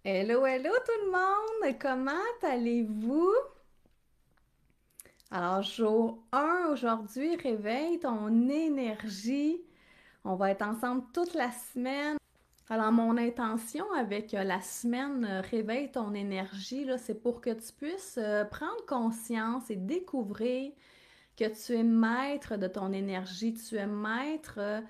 Hello, hello tout le monde! Comment allez-vous? Alors, jour 1 aujourd'hui, réveille ton énergie. On va être ensemble toute la semaine. Alors, mon intention avec la semaine Réveille ton énergie, là, c'est pour que tu puisses prendre conscience et découvrir que tu es maître de ton énergie, tu es maître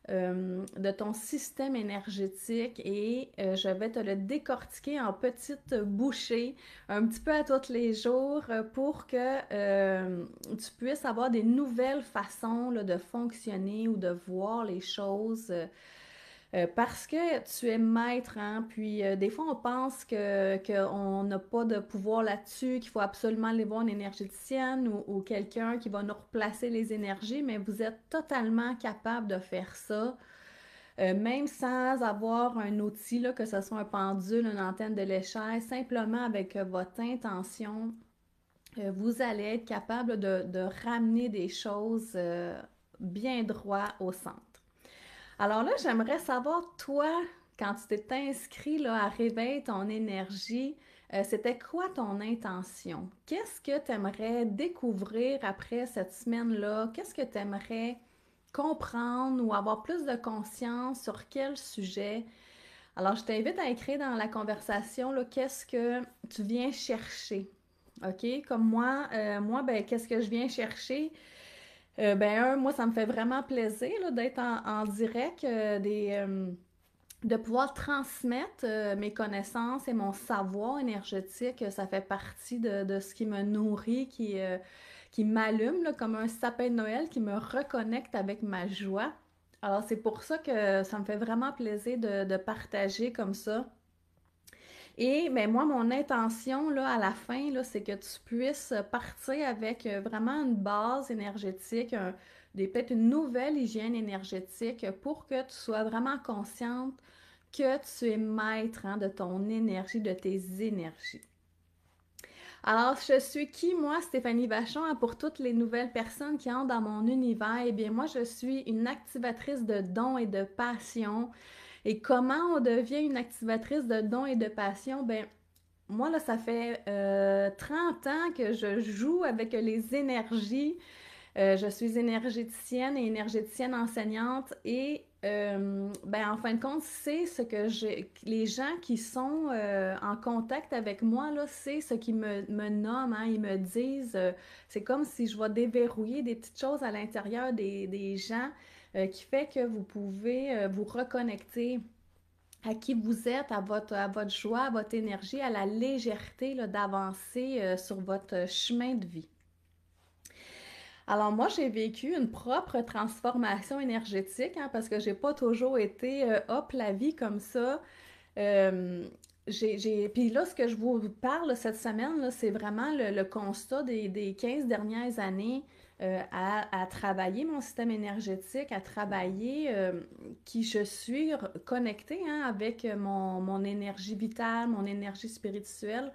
de ton système énergétique et je vais te le décortiquer en petites bouchées un petit peu à tous les jours pour que tu puisses avoir des nouvelles façons là, de fonctionner ou de voir les choses. Parce que tu es maître, hein? Puis des fois on pense que qu'on n'a pas de pouvoir là-dessus, qu'il faut absolument aller voir une énergéticienne ou quelqu'un qui va nous replacer les énergies, mais vous êtes totalement capable de faire ça même sans avoir un outil, là, que ce soit un pendule, une antenne de léchage, simplement avec votre intention, vous allez être capable de ramener des choses bien droit au centre. Alors là, j'aimerais savoir, toi, quand tu t'es inscrit là, à Réveille ton énergie, c'était quoi ton intention? Qu'est-ce que tu aimerais découvrir après cette semaine-là? Qu'est-ce que tu aimerais comprendre ou avoir plus de conscience sur quel sujet? Alors, je t'invite à écrire dans la conversation, là, qu'est-ce que tu viens chercher? OK? Comme moi, ben, qu'est-ce que je viens chercher? Moi, ça me fait vraiment plaisir là, d'être en direct, de pouvoir transmettre mes connaissances et mon savoir énergétique. Ça fait partie de ce qui me nourrit, qui m'allume là, comme un sapin de Noël, qui me reconnecte avec ma joie. Alors, c'est pour ça que ça me fait vraiment plaisir de partager comme ça. Et ben, moi, mon intention là, à la fin, là, c'est que tu puisses partir avec vraiment une base énergétique, peut-être une nouvelle hygiène énergétique pour que tu sois vraiment consciente que tu es maître hein, de ton énergie, de tes énergies. Alors, je suis qui, moi, Stéphanie Vachon, hein, pour toutes les nouvelles personnes qui entrent dans mon univers? Eh bien, moi, je suis une activatrice de dons et de passion. Et comment on devient une activatrice de dons et de passion? Ben, moi, là, ça fait 30 ans que je joue avec les énergies. Je suis énergéticienne et énergéticienne enseignante et ben, en fin de compte, c'est ce que les gens qui sont en contact avec moi, là, c'est ce qui me nomment, hein, ils me disent, c'est comme si je vais déverrouiller des petites choses à l'intérieur des gens qui fait que vous pouvez vous reconnecter à qui vous êtes, à votre joie, à votre énergie, à la légèreté là, d'avancer sur votre chemin de vie. Alors moi, j'ai vécu une propre transformation énergétique hein, parce que j'ai pas toujours été hop la vie comme ça. Euh, Puis là, ce que je vous parle cette semaine, là, c'est vraiment le constat des 15 dernières années à travailler mon système énergétique, à travailler qui je suis connectée hein, avec mon énergie vitale, mon énergie spirituelle.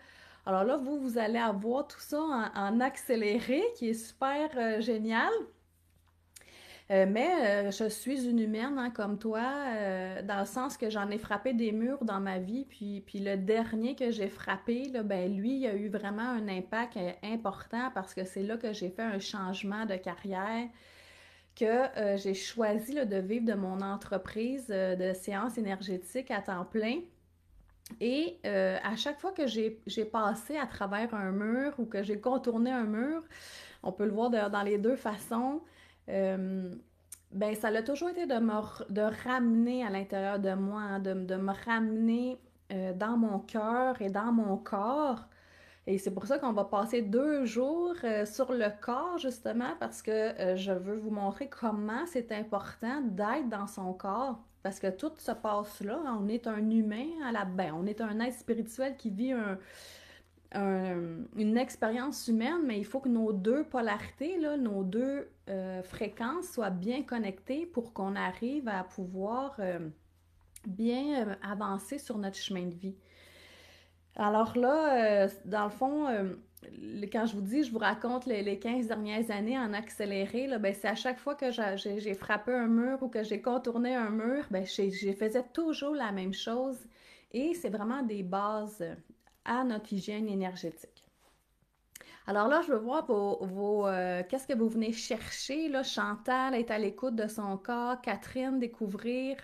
Alors là, vous allez avoir tout ça en accéléré, qui est super génial. Je suis une humaine hein, comme toi, dans le sens que j'en ai frappé des murs dans ma vie, puis le dernier que j'ai frappé, là, ben, lui, il a eu vraiment un impact important parce que c'est là que j'ai fait un changement de carrière, que j'ai choisi là, de vivre de mon entreprise de séances énergétiques à temps plein. Et à chaque fois que j'ai passé à travers un mur ou que j'ai contourné un mur, on peut le voir dans les deux façons, euh, ben ça a toujours été de ramener à l'intérieur de moi, hein, de me ramener dans mon cœur et dans mon corps. Et c'est pour ça qu'on va passer 2 jours sur le corps, justement, parce que je veux vous montrer comment c'est important d'être dans son corps. Parce que tout se passe là. On est un humain on est un être spirituel qui vit une expérience humaine, mais il faut que nos deux polarités, là, nos deux fréquences soient bien connectées pour qu'on arrive à pouvoir bien avancer sur notre chemin de vie. Alors là, dans le fond, quand je vous dis, je vous raconte les 15 dernières années en accéléré, là, ben, c'est à chaque fois que j'ai frappé un mur ou que j'ai contourné un mur, ben, faisais toujours la même chose. et c'est vraiment des bases à notre hygiène énergétique. Alors là, je veux voir qu'est-ce que vous venez chercher, là. Chantal est à l'écoute de son corps, Catherine, découvrir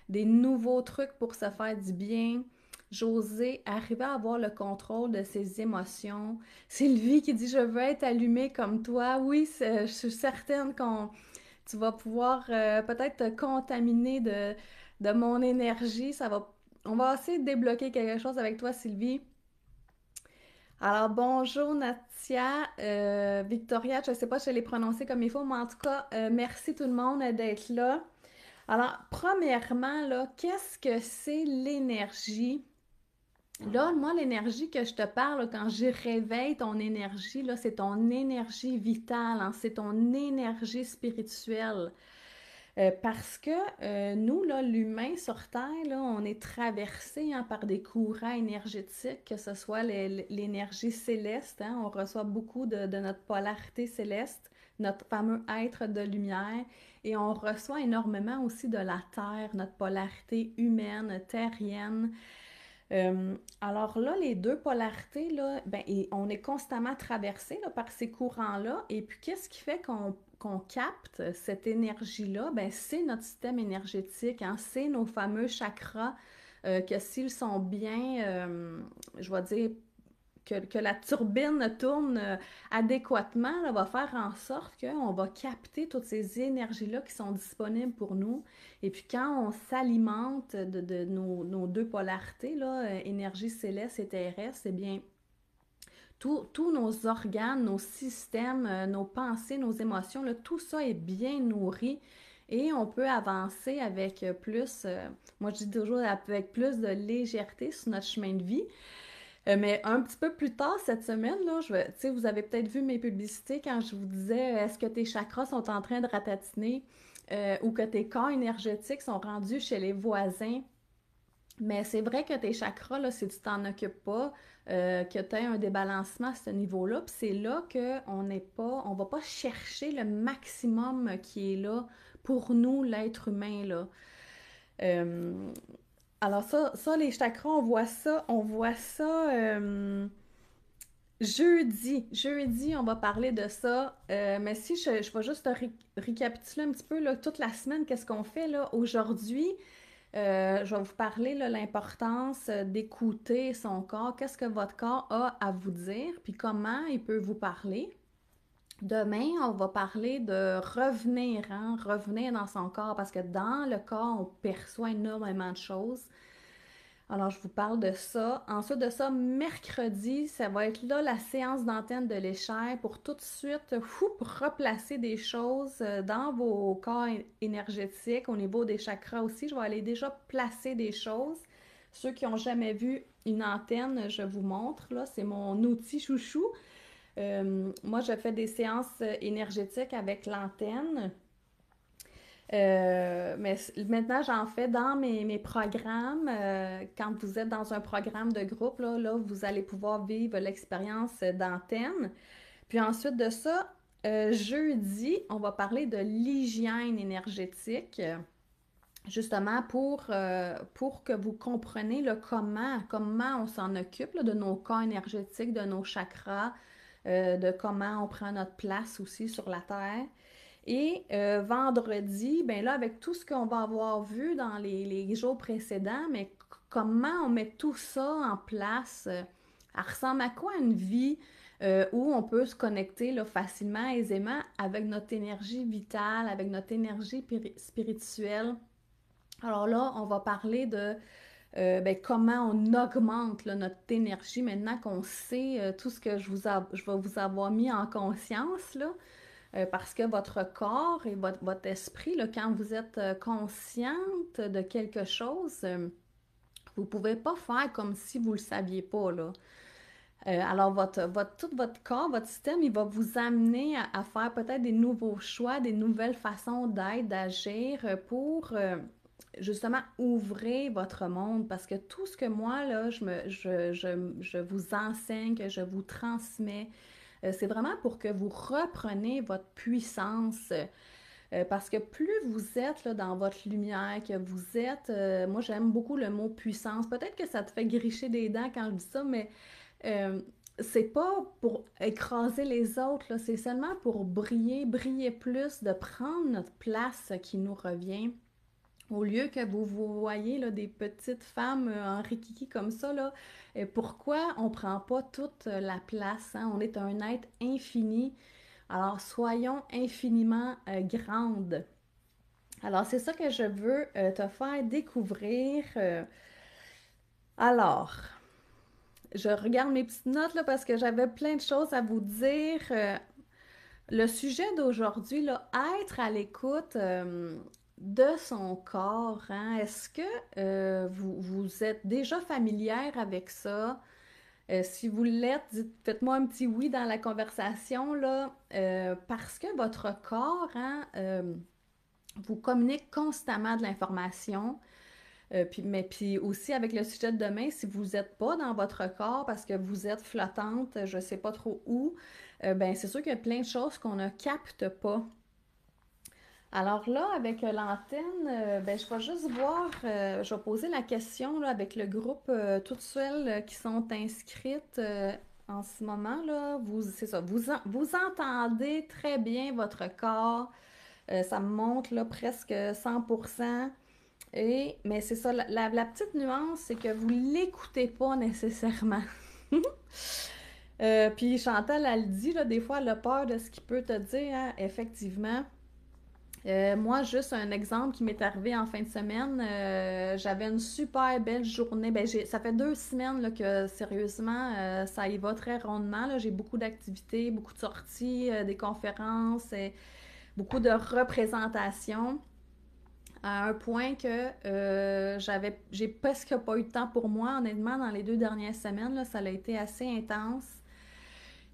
des nouveaux trucs pour se faire du bien. José, arriver à avoir le contrôle de ses émotions. Sylvie qui dit, je veux être allumée comme toi. Oui, je suis certaine qu'on tu vas pouvoir peut-être te contaminer de mon énergie. On va essayer de débloquer quelque chose avec toi, Sylvie. Alors, bonjour Natia, Victoria, je ne sais pas si je l'ai prononcé comme il faut, mais en tout cas, merci tout le monde d'être là. Alors, premièrement, là, qu'est-ce que c'est l'énergie? Là, moi, l'énergie que je te parle, quand je réveille ton énergie, là, c'est ton énergie vitale, hein, c'est ton énergie spirituelle. Parce que nous, là, l'humain sur Terre, là, on est traversé hein, par des courants énergétiques, que ce soit l'énergie céleste, hein, on reçoit beaucoup de notre polarité céleste, notre fameux être de lumière, et on reçoit énormément aussi de la Terre, notre polarité humaine, terrienne. Alors là, les deux polarités, là, ben, on est constamment traversé là, par ces courants-là. Et puis, qu'est-ce qui fait qu'on capte cette énergie-là? Ben, c'est notre système énergétique, hein, c'est nos fameux chakras, que s'ils sont bien, je vais dire, que la turbine tourne adéquatement, là, va faire en sorte qu'on va capter toutes ces énergies-là qui sont disponibles pour nous. Et puis quand on s'alimente de nos deux polarités, là, énergie céleste et terrestre, eh bien, tous nos organes, nos systèmes, nos pensées, nos émotions, là, tout ça est bien nourri et on peut avancer avec plus, moi je dis toujours avec plus de légèreté sur notre chemin de vie. Mais un petit peu plus tard cette semaine, là, vous avez peut-être vu mes publicités quand je vous disais est-ce que tes chakras sont en train de ratatiner ou que tes corps énergétiques sont rendus chez les voisins. Mais c'est vrai que tes chakras, là, si tu t'en occupes pas, que tu as un débalancement à ce niveau-là, puis c'est là qu'on n'est pas, on va pas chercher le maximum qui est là pour nous, l'être humain, là. Euh, alors les chakras, on voit ça jeudi, on va parler de ça. Mais si je vais juste récapituler un petit peu là, toute la semaine, qu'est-ce qu'on fait là aujourd'hui. Je vais vous parler de l'importance d'écouter son corps. Qu'est-ce que votre corps a à vous dire, puis comment il peut vous parler. Demain, on va parler de revenir, hein, revenir dans son corps, parce que dans le corps, on perçoit énormément de choses. Alors, je vous parle de ça. Ensuite de ça, mercredi, ça va être là la séance d'antenne de l'échelle pour tout de suite replacer des choses dans vos corps énergétiques, au niveau des chakras aussi. Je vais aller déjà placer des choses. Ceux qui n'ont jamais vu une antenne, je vous montre. Là, c'est mon outil chouchou. Moi, je fais des séances énergétiques avec l'antenne. Mais maintenant, j'en fais dans mes programmes. Quand vous êtes dans un programme de groupe, là, vous allez pouvoir vivre l'expérience d'antenne. Puis ensuite de ça, jeudi, on va parler de l'hygiène énergétique, justement pour que vous compreniez le comment on s'en occupe là, de nos corps énergétiques, de nos chakras, de comment on prend notre place aussi sur la Terre. Et vendredi, ben là, avec tout ce qu'on va avoir vu dans les jours précédents, mais comment on met tout ça en place? Elle ressemble à quoi une vie où on peut se connecter là, facilement, aisément avec notre énergie vitale, avec notre énergie spirituelle? Alors là, on va parler de ben, comment on augmente là, notre énergie maintenant qu'on sait tout ce que je vais vous avoir mis en conscience, là. Parce que votre corps et votre esprit, là, quand vous êtes consciente de quelque chose, vous ne pouvez pas faire comme si vous ne le saviez pas, là. Alors, tout votre corps, votre système, il va vous amener à faire peut-être des nouveaux choix, des nouvelles façons d'être, d'agir pour justement ouvrir votre monde. Parce que tout ce que moi, là, je vous enseigne, que je vous transmets, c'est vraiment pour que vous repreniez votre puissance. Parce que plus vous êtes là, dans votre lumière, que vous êtes, moi j'aime beaucoup le mot puissance. Peut-être que ça te fait gricher des dents quand je dis ça, mais euh, c'est pas pour écraser les autres, là, c'est seulement pour briller, briller plus, de prendre notre place qui nous revient. Au lieu que vous voyez là, des petites femmes en rikiki comme ça, là, pourquoi on prend pas toute la place, hein? On est un être infini, alors soyons infiniment grandes. Alors c'est ça que je veux te faire découvrir. Alors, je regarde mes petites notes là, parce que j'avais plein de choses à vous dire. Le sujet d'aujourd'hui, là, être à l'écoute de son corps, hein? Est-ce que vous êtes déjà familière avec ça? Si vous l'êtes, faites-moi un petit oui dans la conversation, là, parce que votre corps, hein, vous communique constamment de l'information. Puis aussi avec le sujet de demain, si vous n'êtes pas dans votre corps parce que vous êtes flottante, je ne sais pas trop où, ben c'est sûr qu'il y a plein de choses qu'on ne capte pas. Alors là, avec l'antenne, ben, je vais juste voir, je vais poser la question là, avec le groupe, toutes celles qui sont inscrites en ce moment, là. C'est ça, vous entendez très bien votre corps. Ça me montre là, presque 100%. Mais c'est ça, la petite nuance, c'est que vous l'écoutez pas nécessairement. Puis Chantal, elle dit, là, des fois, elle a peur de ce qu'il peut te dire, hein, effectivement. Moi, juste un exemple qui m'est arrivé en fin de semaine. J'avais une super belle journée. Ben, ça fait 2 semaines là, que, sérieusement, ça y va très rondement. J'ai beaucoup d'activités, beaucoup de sorties, des conférences, beaucoup de représentations à un point que j'ai presque pas eu de temps pour moi, honnêtement, dans les 2 dernières semaines, là, ça a été assez intense.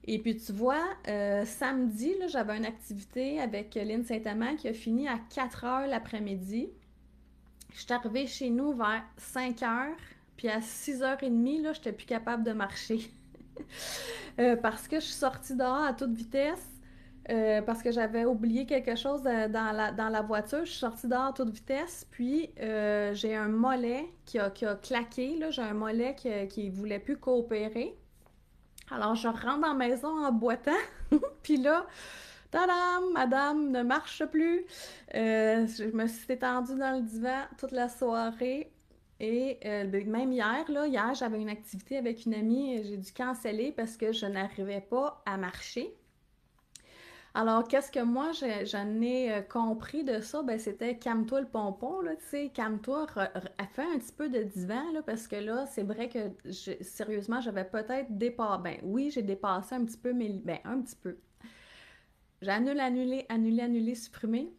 Et puis tu vois, samedi, là, j'avais une activité avec Lynn Saint-Amand qui a fini à 4 heures l'après-midi. Je suis arrivée chez nous vers 5 heures, puis à 6h30, là, j'étais plus capable de marcher. Parce que je suis sortie dehors à toute vitesse. Parce que j'avais oublié quelque chose dans la voiture. Je suis sortie dehors à toute vitesse, puis j'ai un mollet qui a claqué. Là. J'ai un mollet qui voulait plus coopérer. Alors, je rentre dans la maison en boitant, puis là, tadam, madame ne marche plus. Je me suis étendue dans le divan toute la soirée. Et même hier, j'avais une activité avec une amie, j'ai dû canceller parce que je n'arrivais pas à marcher. Alors, qu'est-ce que moi j'en ai compris de ça? Ben, c'était calme-toi le pompon, là, tu sais, calme-toi, fais un petit peu de divan, là, parce que là, c'est vrai que, sérieusement, j'avais peut-être dépassé, ben oui, j'ai dépassé un petit peu, mais, ben, un petit peu. J'ai annulé, supprimé.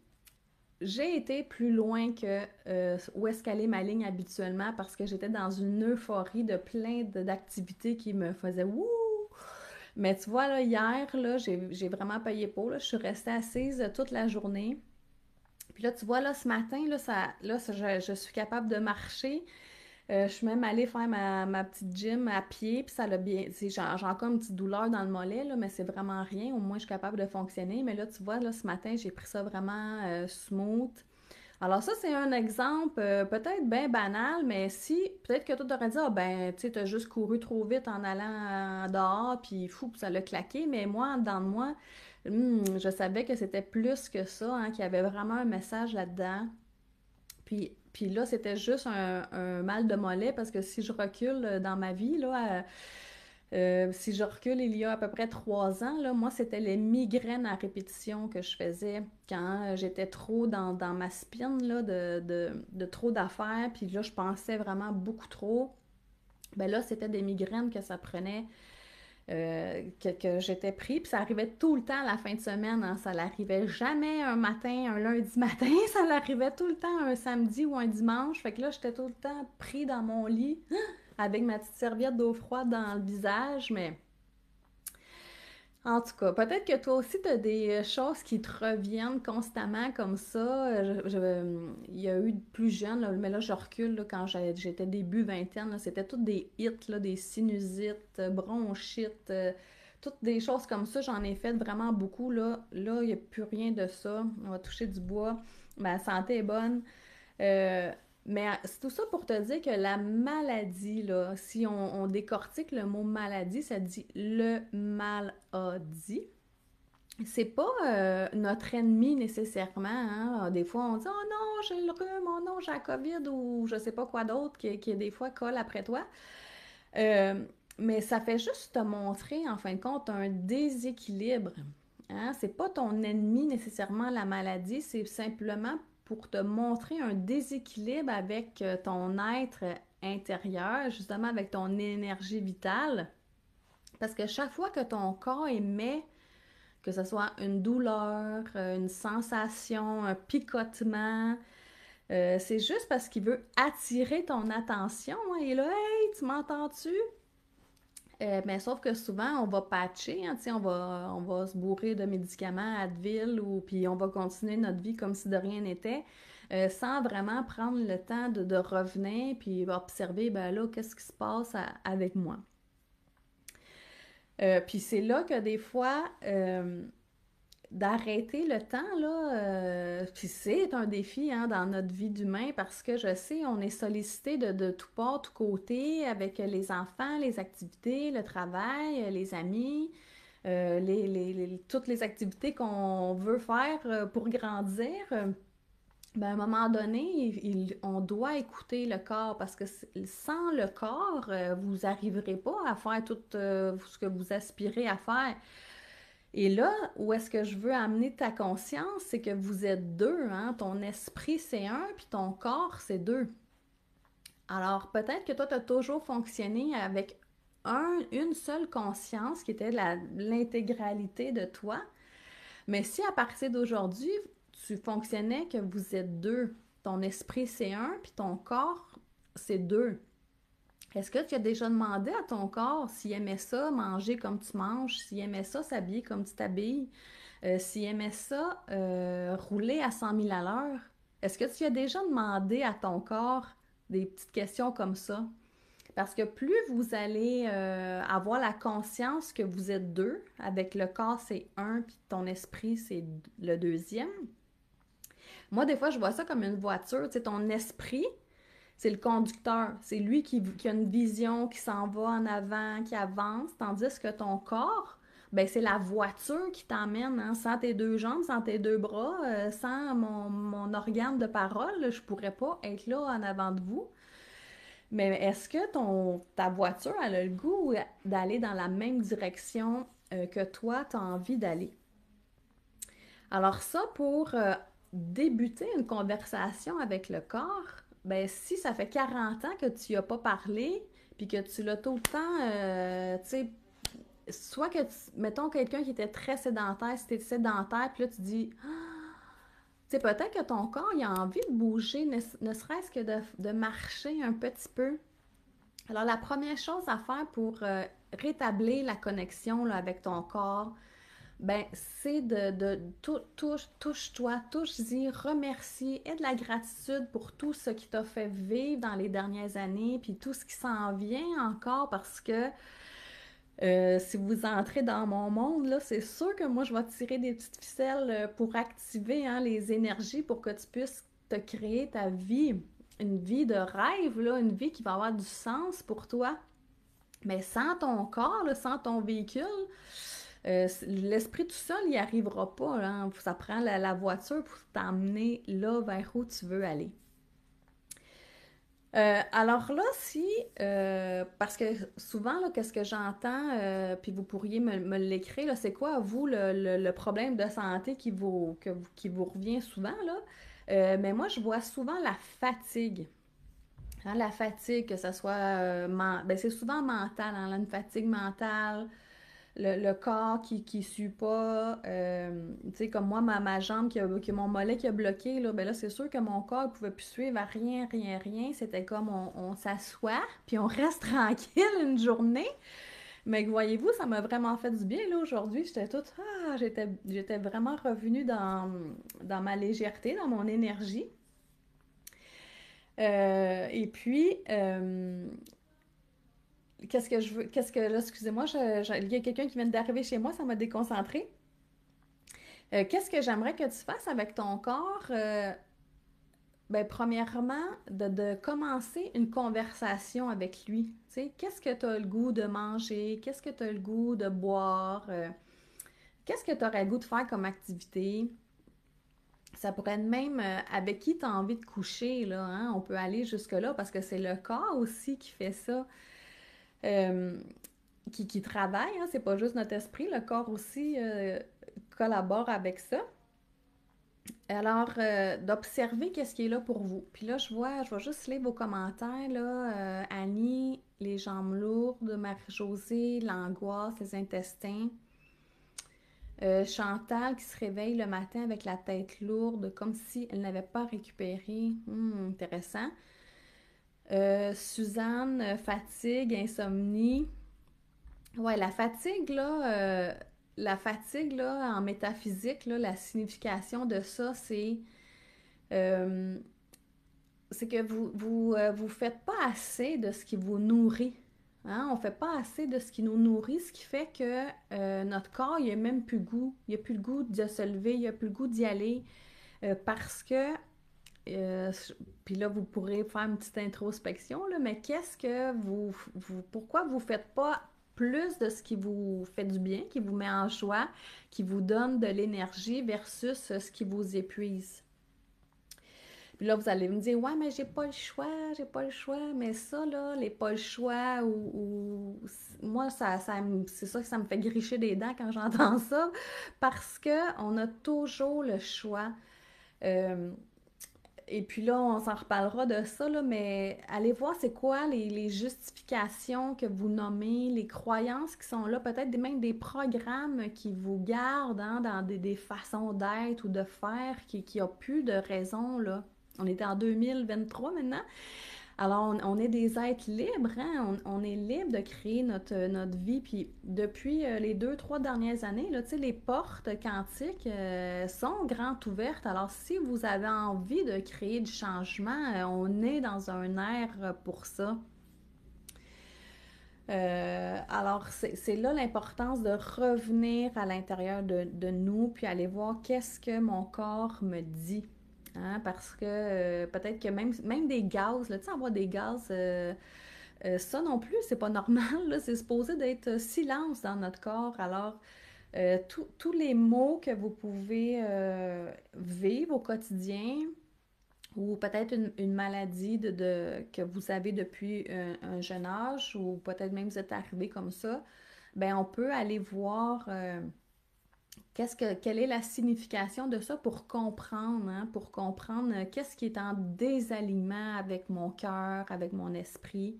J'ai été plus loin que où est-ce qu'elle est ma ligne habituellement parce que j'étais dans une euphorie de plein d'activités qui me faisaient wouh! Mais tu vois, là, hier, là, j'ai vraiment payé pour. Là. Je suis restée assise toute la journée. Puis là, tu vois, là, ce matin, je suis capable de marcher. Je suis même allée faire ma petite gym à pied, puis ça l'a bien. J'ai encore une petite douleur dans le mollet, là, mais c'est vraiment rien. Au moins, je suis capable de fonctionner. Mais là, tu vois, là, ce matin, j'ai pris ça vraiment smooth. Alors ça, c'est un exemple peut-être bien banal, mais si, peut-être que toi, t'aurais dit, ah ben, tu sais, t'as juste couru trop vite en allant dehors, puis fou, puis ça l'a claqué, mais moi, dans moi, je savais que c'était plus que ça, hein, qu'il y avait vraiment un message là-dedans. Puis là, c'était juste un mal de mollet, parce que si je recule dans ma vie, là, si je recule il y a à peu près 3 ans, là, moi, c'était les migraines à répétition que je faisais quand j'étais trop dans ma spine là, de trop d'affaires. Puis là, je pensais vraiment beaucoup trop. Ben là, c'était des migraines que ça prenait, que j'étais pris. Puis ça arrivait tout le temps à la fin de semaine. Hein. Ça n'arrivait jamais un matin, un lundi matin. Ça l'arrivait tout le temps un samedi ou un dimanche. Fait que là, j'étais tout le temps pris dans mon lit avec ma petite serviette d'eau froide dans le visage, mais en tout cas, peut-être que toi aussi, tu as des choses qui te reviennent constamment comme ça. Il y a eu plus jeune, là, mais là, je recule là, quand j'étais début vingtaine, là, c'était toutes des hits, là, des sinusites, bronchites, toutes des choses comme ça, j'en ai fait vraiment beaucoup, là. Là, il n'y a plus rien de ça. On va toucher du bois. Ma santé est bonne. Euh, mais c'est tout ça pour te dire que la maladie, là, si on décortique le mot maladie, ça dit le mal a dit. C'est pas notre ennemi nécessairement, hein. Des fois, on dit oh non, j'ai le rhume, oh non, j'ai la COVID ou je sais pas quoi d'autre qui des fois colle après toi. Euh, mais ça fait juste te montrer, en fin de compte, un déséquilibre. Hein? C'est pas ton ennemi nécessairement la maladie, c'est simplement pour te montrer un déséquilibre avec ton être intérieur, justement avec ton énergie vitale. Parce que chaque fois que ton corps émet, que ce soit une douleur, une sensation, un picotement, c'est juste parce qu'il veut attirer ton attention. Hein. Et là, hey, tu m'entends-tu? Mais sauf que souvent, on va patcher, hein, on va se bourrer de médicaments Advil ou puis on va continuer notre vie comme si de rien n'était, sans vraiment prendre le temps de revenir puis observer, ben là, qu'est-ce qui se passe avec moi. Puis c'est là que des fois, d'arrêter le temps, là, puis c'est un défi hein, dans notre vie d'humain parce que je sais, on est sollicité de tout part, tout côté, avec les enfants, les activités, le travail, les amis, toutes les activités qu'on veut faire pour grandir. Ben, à un moment donné, on doit écouter le corps parce que sans le corps, vous n'arriverez pas à faire tout ce que vous aspirez à faire. Et là, où est-ce que je veux amener ta conscience, c'est que vous êtes deux, hein? Ton esprit, c'est un, puis ton corps, c'est deux. Alors, peut-être que toi, tu as toujours fonctionné avec une seule conscience qui était l'intégralité de toi. Mais si à partir d'aujourd'hui, tu fonctionnais que vous êtes deux, ton esprit, c'est un, puis ton corps, c'est deux. Est-ce que tu as déjà demandé à ton corps s'il aimait ça, manger comme tu manges, s'il aimait ça, s'habiller comme tu t'habilles, s'il aimait ça, rouler à 100 000 à l'heure? Est-ce que tu as déjà demandé à ton corps des petites questions comme ça? Parce que plus vous allez avoir la conscience que vous êtes deux, avec le corps c'est un, puis ton esprit c'est le deuxième. Moi, des fois, je vois ça comme une voiture. Tu sais, ton esprit, c'est le conducteur. C'est lui qui a une vision, qui s'en va en avant, qui avance. Tandis que ton corps, ben, c'est la voiture qui t'emmène. Hein, sans tes deux jambes, sans tes deux bras, sans mon organe de parole, je pourrais pas être là en avant de vous. Mais est-ce que ta voiture, elle a le goût d'aller dans la même direction que toi, tu as envie d'aller? Alors ça, pour débuter une conversation avec le corps, ben si ça fait 40 ans que tu n'y as pas parlé, puis que tu l'as tout le temps, tu sais, soit que, mettons quelqu'un qui était très sédentaire, si tu es sédentaire, puis là tu dis, tu sais, peut-être que ton corps, il a envie de bouger, ne serait-ce que de marcher un petit peu. Alors, la première chose à faire pour rétablir la connexion là, avec ton corps, ben, c'est touche-toi, touche-y, remercie, aie de la gratitude pour tout ce qui t'a fait vivre dans les dernières années, puis tout ce qui s'en vient encore, parce que si vous entrez dans mon monde, là, c'est sûr que moi, je vais tirer des petites ficelles pour activer hein, les énergies pour que tu puisses te créer ta vie, une vie de rêve, là, une vie qui va avoir du sens pour toi. Mais sans ton corps, là, sans ton véhicule, l'esprit tout seul, il n'y arrivera pas. Là. Ça prend la voiture pour t'emmener là vers où tu veux aller. Alors là, parce que souvent, là, qu'est-ce que j'entends, puis vous pourriez me l'écrire, là, c'est quoi, vous, le problème de santé qui vous revient souvent, là? Mais moi, je vois souvent la fatigue. Hein, la fatigue, que ce soit, ben, c'est souvent mental, hein, une fatigue mentale, le corps qui suit pas, tu sais, comme moi, ma jambe, mon mollet qui a bloqué, là, ben là, c'est sûr que mon corps ne pouvait plus suivre à rien, rien, rien. C'était comme on s'assoit, puis on reste tranquille une journée. Mais voyez-vous, ça m'a vraiment fait du bien, là, aujourd'hui. J'étais vraiment revenue dans ma légèreté, dans mon énergie. Et puis, qu'est-ce que je veux, qu'est-ce que là, excusez-moi, il y a quelqu'un qui vient d'arriver chez moi, ça m'a déconcentré. Qu'est-ce que j'aimerais que tu fasses avec ton corps? Ben, premièrement, de commencer une conversation avec lui. Tu sais, qu'est-ce que tu as le goût de manger? Qu'est-ce que tu as le goût de boire? Qu'est-ce que tu aurais le goût de faire comme activité? Ça pourrait être même avec qui tu as envie de coucher, là, hein? On peut aller jusque-là parce que c'est le corps aussi qui fait ça, euh, qui travaille, hein? C'est pas juste notre esprit, le corps aussi collabore avec ça. Alors, d'observer qu'est-ce qui est là pour vous. Puis là, je vais juste lire vos commentaires, là. Annie, les jambes lourdes, Marie-Josée, l'angoisse, les intestins. Chantal qui se réveille le matin avec la tête lourde, comme si elle n'avait pas récupéré. Intéressant. Suzanne, fatigue, insomnie. Ouais, la fatigue, là, en métaphysique, là, la signification de ça, euh, c'est que vous faites pas assez de ce qui vous nourrit. Hein? On fait pas assez de ce qui nous nourrit, ce qui fait que notre corps, il a même plus le goût. Il a plus le goût de se lever, il a plus le goût d'y aller parce que euh, puis là, vous pourrez faire une petite introspection, là, mais qu'est-ce que pourquoi vous faites pas plus de ce qui vous fait du bien, qui vous met en joie, qui vous donne de l'énergie versus ce qui vous épuise? Puis là, vous allez me dire, ouais, mais j'ai pas le choix, j'ai pas le choix. Mais ça, là, les pas le choix, moi, c'est ça que ça me fait gricher des dents quand j'entends ça, parce que on a toujours le choix. Euh, et puis là, on s'en reparlera de ça, là, mais allez voir c'est quoi les justifications que vous nommez, les croyances qui sont là, peut-être même des programmes qui vous gardent hein, dans des façons d'être ou de faire qui a plus de raison, là. On est en 2023 maintenant. Alors, on est des êtres libres, hein? On est libre de créer notre vie. Puis depuis les 2, 3 dernières années, là, les portes quantiques sont grandes ouvertes. Alors, si vous avez envie de créer du changement, on est dans un air pour ça. Alors, c'est là l'importance de revenir à l'intérieur de nous, puis aller voir qu'est-ce que mon corps me dit. Hein, parce que peut-être que même des gaz, là, tu sais, avoir des gaz, ça non plus, c'est pas normal, là, c'est supposé d'être silence dans notre corps. Alors, tous les mots que vous pouvez vivre au quotidien, ou peut-être une maladie que vous avez depuis un jeune âge, ou peut-être même vous êtes arrivé comme ça, ben on peut aller voir quelle est la signification de ça pour comprendre, hein, pour comprendre qu'est-ce qui est en désalignement avec mon cœur, avec mon esprit,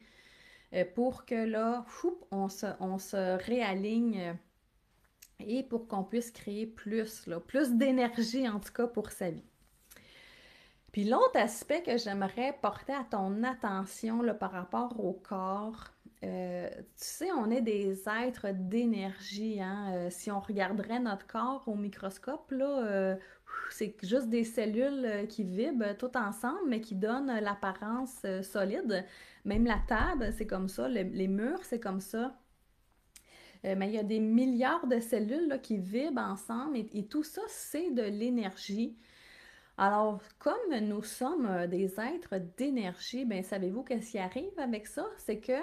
pour que là, on se réaligne et pour qu'on puisse créer plus, là, plus d'énergie en tout cas pour sa vie. Puis l'autre aspect que j'aimerais porter à ton attention là, par rapport au corps, tu sais, on est des êtres d'énergie. Hein? Si on regarderait notre corps au microscope, là, c'est juste des cellules qui vibrent tout ensemble, mais qui donnent l'apparence solide. Même la table, c'est comme ça. Les murs, c'est comme ça. Mais il y a des milliards de cellules là, qui vibrent ensemble et tout ça, c'est de l'énergie. Alors, comme nous sommes des êtres d'énergie, ben savez-vous qu'est-ce qui arrive avec ça? C'est que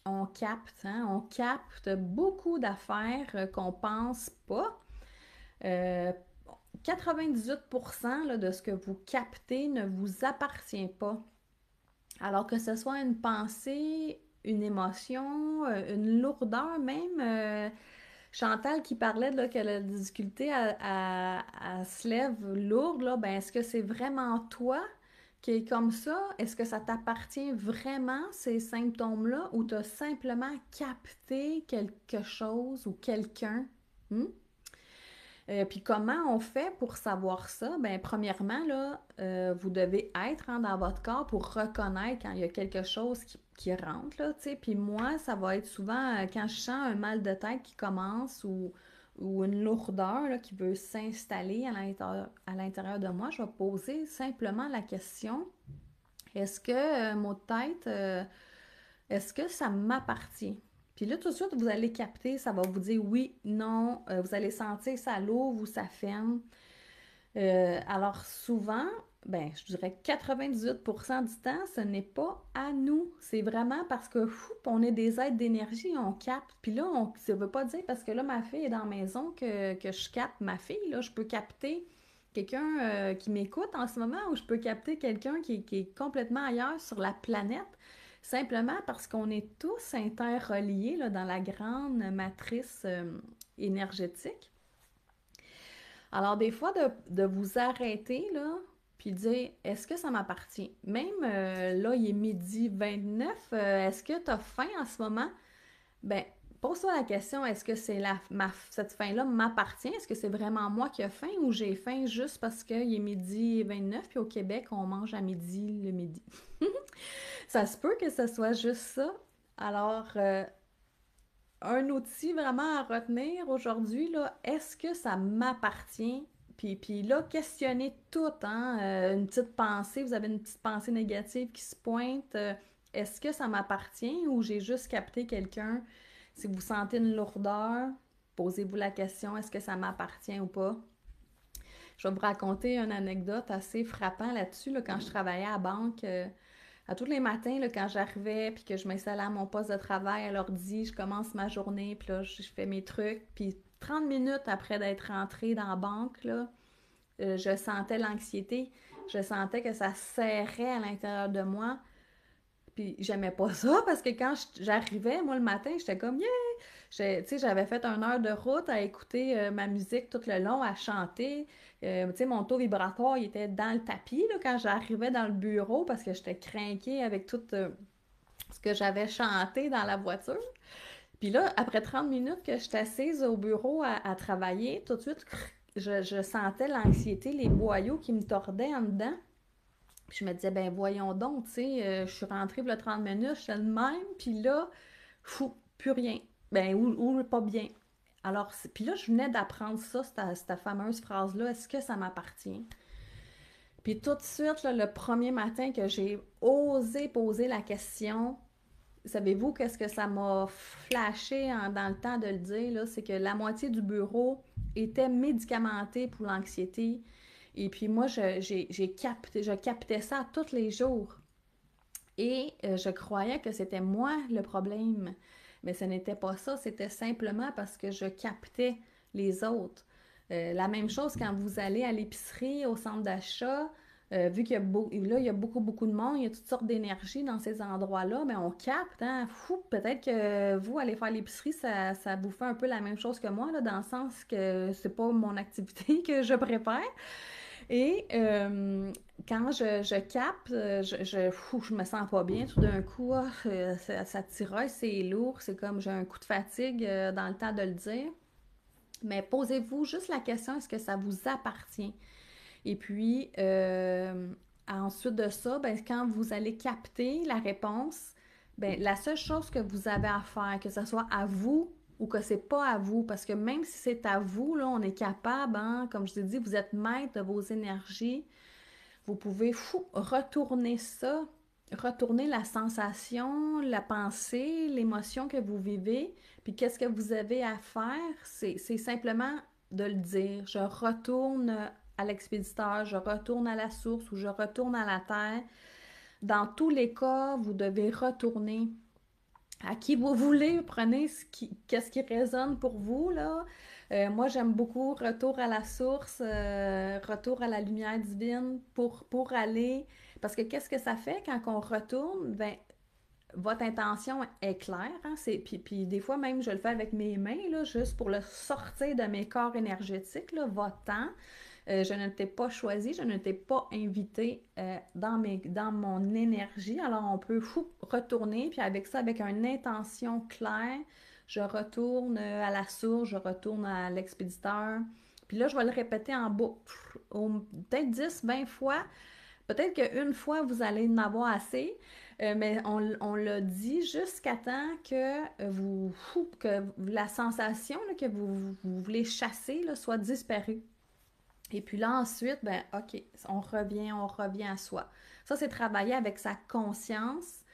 on capte, hein, on capte beaucoup d'affaires qu'on pense pas. Euh, 98% là, de ce que vous captez ne vous appartient pas. Alors que ce soit une pensée, une émotion, une lourdeur même. Chantal qui parlait là, que la difficulté à se lève lourde, là, ben, est-ce que c'est vraiment toi qui est comme ça? Est-ce que ça t'appartient vraiment, ces symptômes-là, ou tu as simplement capté quelque chose ou quelqu'un? Hmm? Puis comment on fait pour savoir ça? Ben, premièrement, là, vous devez être hein, dans votre corps pour reconnaître quand il y a quelque chose qui rentre, là, tu sais. Puis moi, ça va être souvent quand je sens un mal de tête qui commence ou une lourdeur là, qui veut s'installer à l'intérieur de moi, je vais poser simplement la question, est-ce que mot de tête, Est-ce que ça m'appartient? Puis là, tout de suite, vous allez capter, ça va vous dire oui, non, vous allez sentir ça l'ouvre ou ça ferme. Alors souvent, ben, je dirais 98% du temps, ce n'est pas à nous. C'est vraiment parce que on est des êtres d'énergie, on capte. Puis là, ça ne veut pas dire parce que là, ma fille est dans la maison que je capte ma fille. Là, je peux capter quelqu'un qui m'écoute en ce moment ou je peux capter quelqu'un qui est complètement ailleurs sur la planète. Simplement parce qu'on est tous interreliés là, dans la grande matrice énergétique. Alors, des fois, de vous arrêter, là, puis dire, est-ce que ça m'appartient? Même là, il est midi 29, est-ce que tu as faim en ce moment? Ben, pose-toi la question, est-ce que cette faim-là m'appartient? Est-ce que c'est vraiment moi qui ai faim ou j'ai faim juste parce qu'il est midi 29, puis au Québec, on mange à midi le midi? Ça se peut que ce soit juste ça. Alors, un outil vraiment à retenir aujourd'hui, là, est-ce que ça m'appartient? Puis là, questionnez tout, hein? Une petite pensée, vous avez une petite pensée négative qui se pointe. Est-ce que ça m'appartient ou j'ai juste capté quelqu'un? Si vous sentez une lourdeur, posez-vous la question, est-ce que ça m'appartient ou pas? Je vais vous raconter une anecdote assez frappante là-dessus, là, quand je travaillais à la banque. À tous les matins, là, quand j'arrivais, puis que je m'installais à mon poste de travail à l'ordi, je commence ma journée, puis là, je fais mes trucs. Puis 30 minutes après d'être rentrée dans la banque, là, je sentais l'anxiété. Je sentais que ça serrait à l'intérieur de moi. Puis j'aimais pas ça parce que quand j'arrivais, moi, le matin, j'étais comme, yeah! Tu sais, j'avais fait 1 heure de route à écouter ma musique tout le long, à chanter. Tu sais, mon taux vibratoire, il était dans le tapis là, quand j'arrivais dans le bureau parce que j'étais craquée avec tout ce que j'avais chanté dans la voiture. Puis là, après 30 minutes que j'étais assise au bureau à travailler, tout de suite, je sentais l'anxiété, les boyaux qui me tordaient en dedans. Puis je me disais, ben voyons donc, tu sais, je suis rentrée pour le 30 minutes, j'étais le même, puis là, fou, plus rien. Ben, ou pas bien. Alors, puis là, je venais d'apprendre ça, cette fameuse phrase-là, est-ce que ça m'appartient? Puis tout de suite, là, le premier matin que j'ai osé poser la question, savez-vous qu'est-ce que ça m'a flashé dans le temps de le dire, là, c'est que la moitié du bureau était médicamenté pour l'anxiété. Et puis moi, je captais ça tous les jours. Et je croyais que c'était moi le problème. Mais ce n'était pas ça, c'était simplement parce que je captais les autres. La même chose quand vous allez à l'épicerie, au centre d'achat, vu qu'il y a, là, il y a beaucoup, beaucoup de monde, il y a toutes sortes d'énergie dans ces endroits-là, mais on capte, hein, fou, peut-être que vous, allez faire l'épicerie, ça vous fait un peu la même chose que moi, là, dans le sens que c'est pas mon activité que je préfère. Et quand je capte, je me sens pas bien tout d'un coup. Ça tiraille, c'est lourd, c'est comme j'ai un coup de fatigue dans le temps de le dire. Mais posez-vous juste la question, est-ce que ça vous appartient? Et puis, ensuite de ça, ben, quand vous allez capter la réponse, ben, la seule chose que vous avez à faire, que ce soit à vous ou que c'est pas à vous, parce que même si c'est à vous, là, on est capable, hein, comme je t'ai dit, vous êtes maître de vos énergies, vous pouvez retourner ça, retourner la sensation, la pensée, l'émotion que vous vivez. Puis qu'est-ce que vous avez à faire? C'est simplement de le dire. Je retourne à l'expéditeur, je retourne à la source ou je retourne à la terre. Dans tous les cas, vous devez retourner à qui vous voulez, prenez qu'est-ce qui résonne pour vous, là. Moi, j'aime beaucoup Retour à la source, Retour à la lumière divine pour aller. Parce que qu'est-ce que ça fait quand on retourne? Ben, votre intention est claire, hein? Puis des fois, même, je le fais avec mes mains, là, juste pour le sortir de mes corps énergétiques, là, va-t'en. Je ne t'ai pas choisi, je ne t'ai pas invité dans mon énergie. Alors, on peut retourner, puis avec ça, avec une intention claire, je retourne à la source, je retourne à l'expéditeur. Puis là, je vais le répéter en boucle, peut-être 10, 20 fois. Peut-être qu'une fois, vous allez en avoir assez, mais on l'a dit jusqu'à temps que la sensation là, que vous voulez chasser là, soit disparue. Et puis là, ensuite, ben, OK, on revient à soi. Ça, c'est travailler avec sa conscience.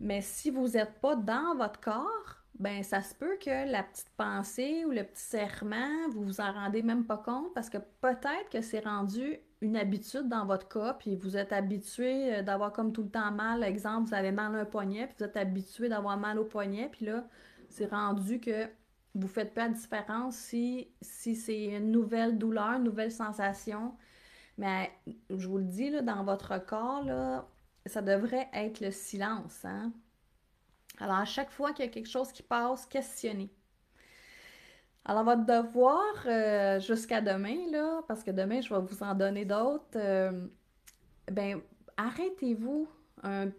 Mais si vous n'êtes pas dans votre corps, ben ça se peut que la petite pensée ou le petit serment, vous vous en rendez même pas compte parce que peut-être que c'est rendu une habitude dans votre cas, puis vous êtes habitué d'avoir comme tout le temps mal. Exemple, vous avez mal à un poignet, puis vous êtes habitué d'avoir mal au poignet, puis là, c'est rendu que vous faites pas la différence si c'est une nouvelle douleur, une nouvelle sensation. Mais je vous le dis, là, dans votre corps, là, ça devrait être le silence, hein? Alors, à chaque fois qu'il y a quelque chose qui passe, questionnez. Alors, votre devoir jusqu'à demain, là, parce que demain, je vais vous en donner d'autres, ben, arrêtez-vous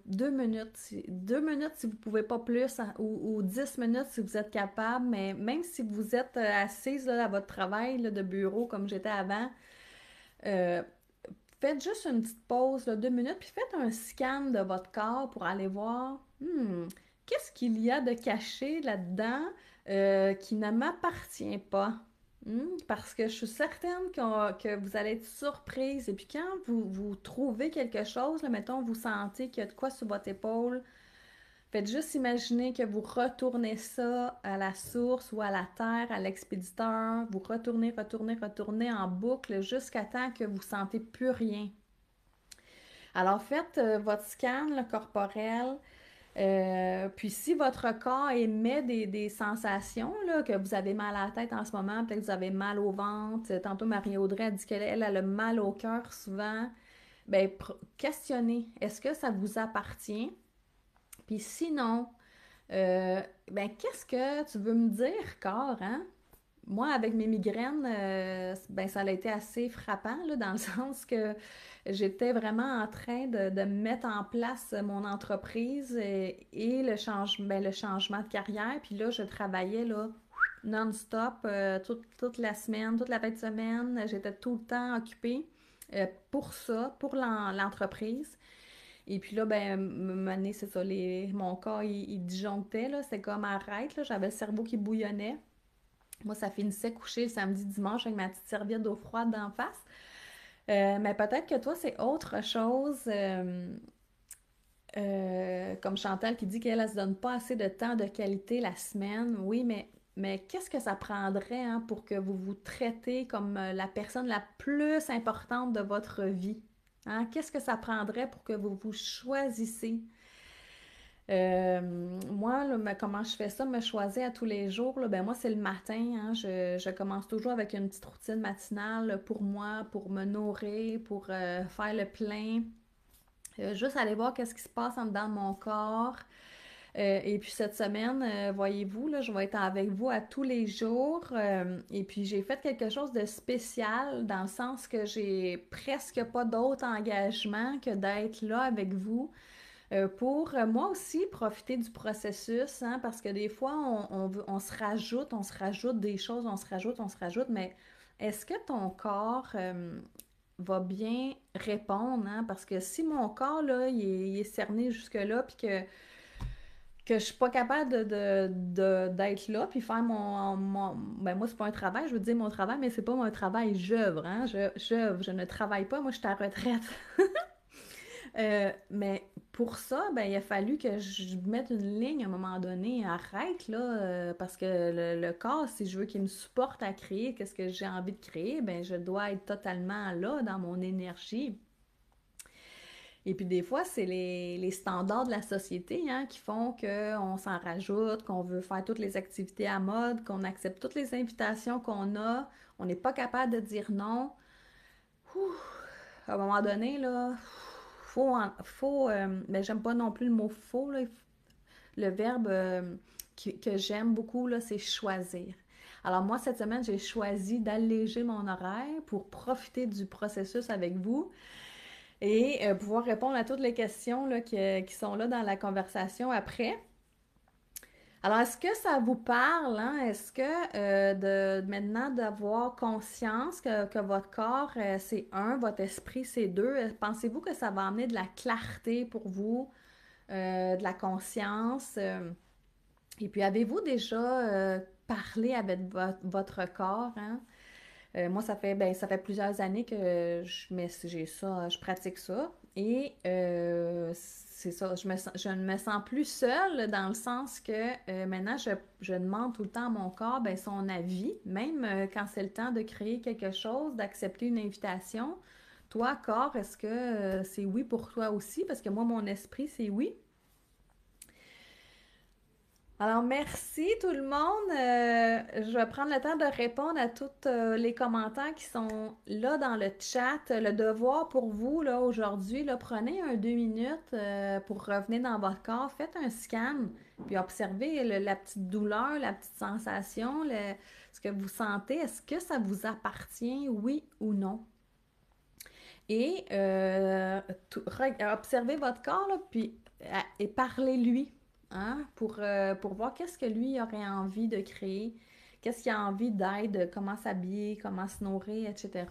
2 minutes. 2 minutes si vous ne pouvez pas plus, ou 10 minutes si vous êtes capable, mais même si vous êtes assise là, à votre travail là, de bureau comme j'étais avant, euh, faites juste une petite pause, là, 2 minutes, puis faites un scan de votre corps pour aller voir, qu'est-ce qu'il y a de caché là-dedans qui ne m'appartient pas. Parce que je suis certaine que vous allez être surprise. Et puis quand vous trouvez quelque chose, là, mettons, vous sentez qu'il y a de quoi sur votre épaule, faites juste imaginer que vous retournez ça à la source ou à la terre, à l'expéditeur. Vous retournez, retournez, retournez en boucle jusqu'à temps que vous ne sentez plus rien. Alors faites votre scan là, corporel. Puis si votre corps émet des sensations, là, que vous avez mal à la tête en ce moment, peut-être que vous avez mal au ventre. Tantôt, Marie-Audrey a dit qu'elle a le mal au cœur souvent. Ben, questionnez, est-ce que ça vous appartient? Puis sinon, ben, qu'est-ce que tu veux me dire, corps, hein? Moi, avec mes migraines, ben, ça a été assez frappant, là, dans le sens que j'étais vraiment en train de mettre en place mon entreprise et le changement de carrière. Puis là, je travaillais là, non-stop toute la semaine, toute la fin de semaine. J'étais tout le temps occupée pour ça, pour l'entreprise. Et puis là, ben, c'est ça, mon corps, il disjonctait, là, c'est comme arrête, là, j'avais le cerveau qui bouillonnait. Moi, ça finissait coucher le samedi, dimanche avec ma petite serviette d'eau froide d'en face. Mais peut-être que toi, c'est autre chose. Comme Chantal qui dit qu'elle ne se donne pas assez de temps de qualité la semaine. Oui, mais qu'est-ce que ça prendrait hein, pour que vous vous traitez comme la personne la plus importante de votre vie? Hein? Qu'est-ce que ça prendrait pour que vous vous choisissez? Moi, là, comment je fais ça, me choisir à tous les jours, là, ben moi, c'est le matin. Hein, je commence toujours avec une petite routine matinale pour moi, pour me nourrir, pour faire le plein. Juste aller voir qu'est-ce qui se passe en dedans de mon corps. Et puis cette semaine, voyez-vous, là, je vais être avec vous à tous les jours. Et puis j'ai fait quelque chose de spécial dans le sens que j'ai presque pas d'autre engagement que d'être là avec vous pour moi aussi profiter du processus, hein, parce que des fois, on se rajoute des choses, on se rajoute, mais est-ce que ton corps va bien répondre, hein? Parce que si mon corps, là, il est cerné jusque-là, puis que je suis pas capable d'être là, puis faire ben moi, c'est pas un travail, je veux dire mon travail, mais c'est pas mon travail, j'œuvre, hein? Je ne travaille pas, moi, je suis à la retraite. Mais pour ça, ben, il a fallu que je mette une ligne à un moment donné. Arrête, là, parce que le corps, si je veux qu'il me supporte à créer qu'est-ce que j'ai envie de créer, ben, je dois être totalement là dans mon énergie. Et puis des fois, c'est les standards de la société hein, qui font qu'on s'en rajoute, qu'on veut faire toutes les activités à mode, qu'on accepte toutes les invitations qu'on a. On n'est pas capable de dire non. Ouh, à un moment donné, là, mais j'aime pas non plus le mot faut, là. Le verbe que j'aime beaucoup, là, c'est choisir. Alors moi, cette semaine, j'ai choisi d'alléger mon horaire pour profiter du processus avec vous et pouvoir répondre à toutes les questions là, qui sont là dans la conversation après. Alors, est-ce que ça vous parle, hein? Est-ce que de maintenant d'avoir conscience que votre corps, c'est un, votre esprit, c'est deux, pensez-vous que ça va amener de la clarté pour vous, de la conscience? Et puis, avez-vous déjà parlé avec votre corps, hein? Moi, ça fait plusieurs années que j'ai ça, je pratique ça. Et c'est ça, je ne me sens plus seule dans le sens que maintenant, je demande tout le temps à mon corps ben, son avis, même quand c'est le temps de créer quelque chose, d'accepter une invitation. Toi, corps, est-ce que c'est oui pour toi aussi? Parce que moi, mon esprit, c'est oui. Alors, merci tout le monde. Je vais prendre le temps de répondre à tous les commentaires qui sont là dans le chat. Le devoir pour vous, là, aujourd'hui, là, prenez 2 minutes pour revenir dans votre corps. Faites un scan, puis observez la petite douleur, la petite sensation, ce que vous sentez. Est-ce que ça vous appartient, oui ou non? Et observez votre corps, là, puis et parlez-lui, hein, pour voir qu'est-ce que lui aurait envie de créer, qu'est-ce qu'il a envie d'aide, comment s'habiller, comment se nourrir, etc.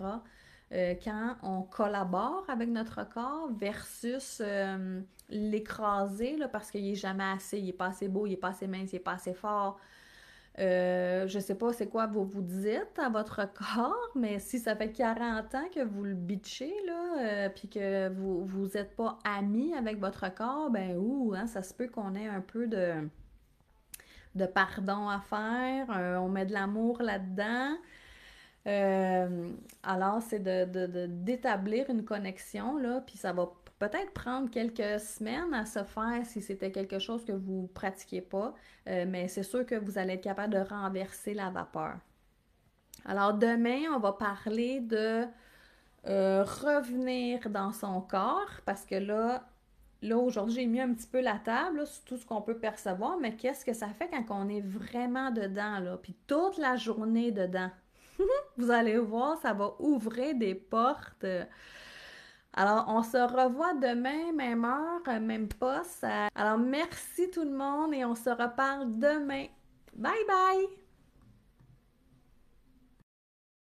Quand on collabore avec notre corps versus l'écraser là, parce qu'il n'est jamais assez, il n'est pas assez beau, il n'est pas assez mince, il n'est pas assez fort, je sais pas c'est quoi vous vous dites à votre corps, mais si ça fait 40 ans que vous le bitchez, là, puis que vous êtes pas amis avec votre corps, ben ouh, hein, ça se peut qu'on ait un peu de pardon à faire, on met de l'amour là-dedans. Euh, alors, c'est d'établir une connexion, là, puis ça va peut-être prendre quelques semaines à se faire si c'était quelque chose que vous ne pratiquiez pas, mais c'est sûr que vous allez être capable de renverser la vapeur. Alors, demain, on va parler de revenir dans son corps, parce que là aujourd'hui, j'ai mis un petit peu la table là, sur tout ce qu'on peut percevoir, mais qu'est-ce que ça fait quand on est vraiment dedans, là, puis toute la journée dedans? Vous allez voir, ça va ouvrir des portes. Alors, on se revoit demain, même heure, même poste. Alors, merci tout le monde et on se reparle demain. Bye bye!